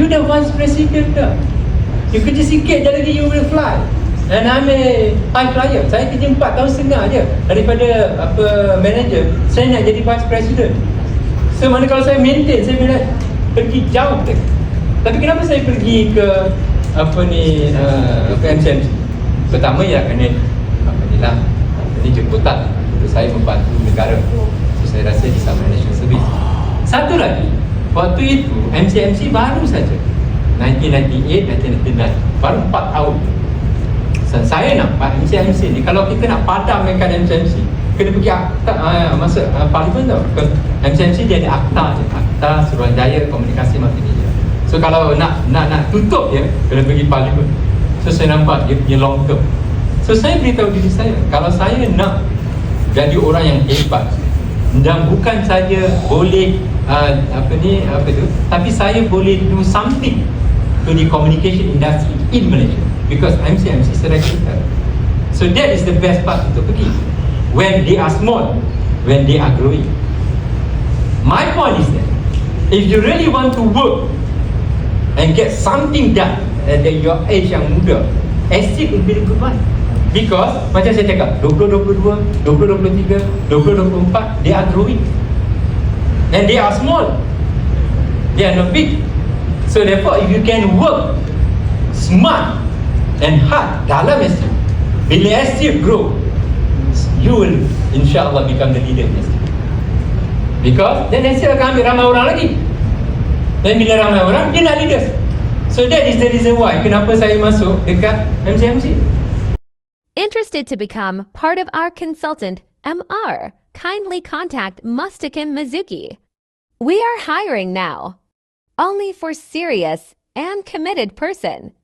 You dah vice president dah. You kerja sikit je lagi you will fly. And I'm a high flyer. Saya kerja 4 tahun setengah je daripada manager. Saya nak jadi vice president. So mana kalau saya maintain, saya boleh pergi jauh ke. Tapi kenapa saya pergi ke MCMC? Pertama ya kerana ini jemputan untuk saya membantu negara. So saya rasa di sama national service. Satu lagi, waktu itu MCMC baru saja 1998, 1999, baru 4 tahun. Saya nampak MCMC ni, kalau kita nak padamkan MCMC, kena pergi akta, masuk parlimen tau. MCMC dia ada akta je, Akta Suruhanjaya Komunikasi Multimedia. So kalau nak tutup dia, kena pergi parlimen. So saya nampak dia punya long term. So saya beritahu diri saya, kalau saya nak jadi orang yang hebat dan bukan saja boleh tapi saya boleh do something to the communication industry in Malaysia, because MCMC is a regulator. So that is the best part untuk pergi when they are small, when they are growing. My point is that if you really want to work and get something done at your age yang muda, SC will be the good one. Because macam saya cakap, 2022, 2023, 2024, they are growing and they are small, they are not big. So therefore, if you can work smart and hard dalam SC, bila SC grow, you will insyaAllah become the leader in SC. Because then SC akan ambil ramai orang lagi, dan bila ramai orang, dia nak leaders. So that is the reason why kenapa saya masuk dekat MCMC. Interested to become part of our consultant, MR? Kindly contact Mustakim Mizuki. We are hiring now. Only for serious and committed person.